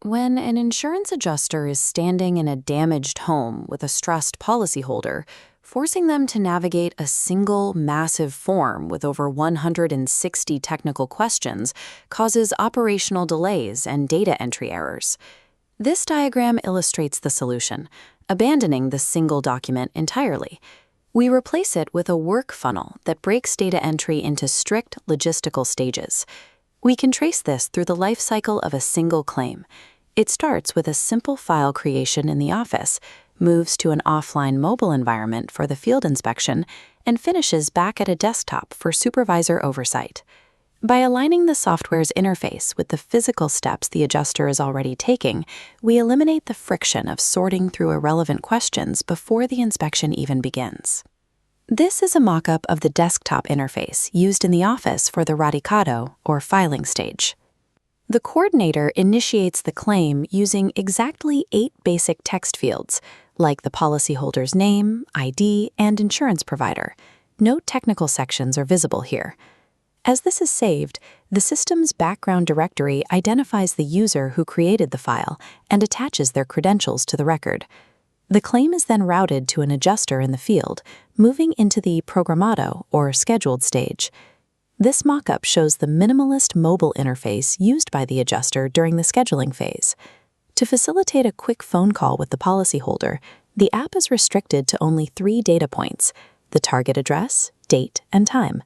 When an insurance adjuster is standing in a damaged home with a stressed policyholder, forcing them to navigate a single massive form with over 160 technical questions causes operational delays and data entry errors. This diagram illustrates the solution, abandoning the single document entirely. We replace it with a work funnel that breaks data entry into strict logistical stages. We can trace this through the life cycle of a single claim. It starts with a simple file creation in the office, moves to an offline mobile environment for the field inspection, and finishes back at a desktop for supervisor oversight. By aligning the software's interface with the physical steps the adjuster is already taking, we eliminate the friction of sorting through irrelevant questions before the inspection even begins. This is a mock-up of the desktop interface used in the office for the radicado, or filing stage. The coordinator initiates the claim using exactly 8 basic text fields, like the policyholder's name, ID, and insurance provider. No technical sections are visible here. As this is saved, the system's background directory identifies the user who created the file and attaches their credentials to the record. The claim is then routed to an adjuster in the field, moving into the programado, or scheduled stage. This mock-up shows the minimalist mobile interface used by the adjuster during the scheduling phase. To facilitate a quick phone call with the policyholder, the app is restricted to only 3 data points: the target address, date, and time.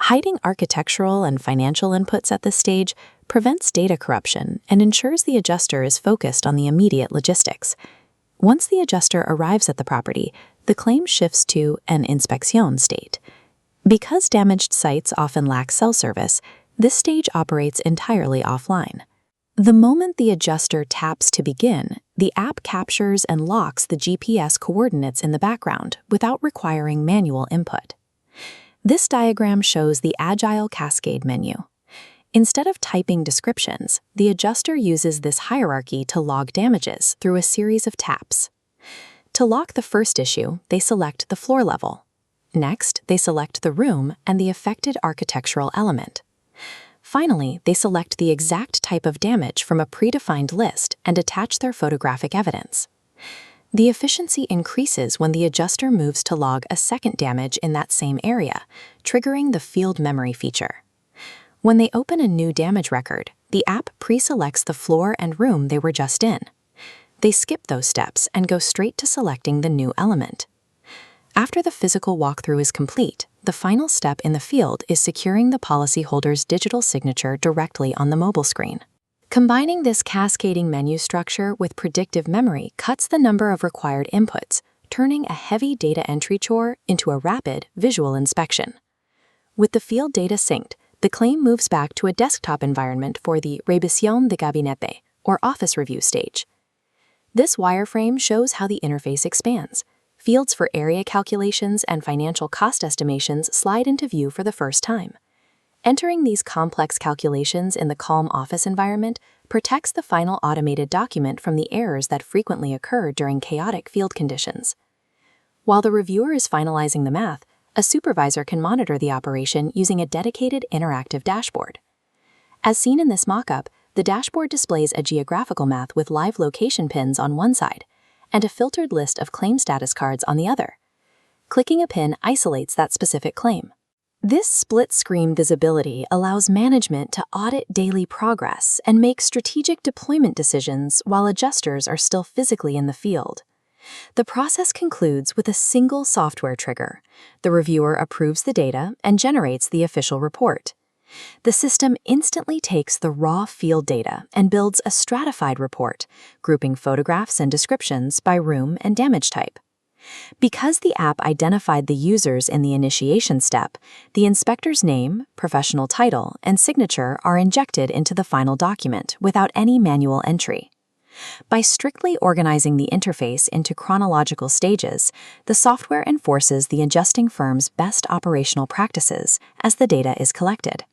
Hiding architectural and financial inputs at this stage prevents data corruption and ensures the adjuster is focused on the immediate logistics. Once the adjuster arrives at the property, the claim shifts to an inspección state. Because damaged sites often lack cell service, this stage operates entirely offline. The moment the adjuster taps to begin, the app captures and locks the GPS coordinates in the background without requiring manual input. This diagram shows the Agile Cascade menu. Instead of typing descriptions, the adjuster uses this hierarchy to log damages through a series of taps. To lock the first issue, they select the floor level. Next, they select the room and the affected architectural element. Finally, they select the exact type of damage from a predefined list and attach their photographic evidence. The efficiency increases when the adjuster moves to log a second damage in that same area, triggering the field memory feature. When they open a new damage record, the app pre-selects the floor and room they were just in. They skip those steps and go straight to selecting the new element. After the physical walkthrough is complete, the final step in the field is securing the policyholder's digital signature directly on the mobile screen. Combining this cascading menu structure with predictive memory cuts the number of required inputs, turning a heavy data entry chore into a rapid visual inspection. With the field data synced, the claim moves back to a desktop environment for the revisión de gabinete, or office review stage. This wireframe shows how the interface expands. Fields for area calculations and financial cost estimations slide into view for the first time. Entering these complex calculations in the calm office environment protects the final automated document from the errors that frequently occur during chaotic field conditions. While the reviewer is finalizing the math, a supervisor can monitor the operation using a dedicated interactive dashboard. As seen in this mockup, the dashboard displays a geographical map with live location pins on one side and a filtered list of claim status cards on the other. Clicking a pin isolates that specific claim. This split-screen visibility allows management to audit daily progress and make strategic deployment decisions while adjusters are still physically in the field. The process concludes with a single software trigger. The reviewer approves the data and generates the official report. The system instantly takes the raw field data and builds a stratified report, grouping photographs and descriptions by room and damage type. Because the app identified the users in the initiation step, the inspector's name, professional title, and signature are injected into the final document without any manual entry. By strictly organizing the interface into chronological stages, the software enforces the adjusting firm's best operational practices as the data is collected.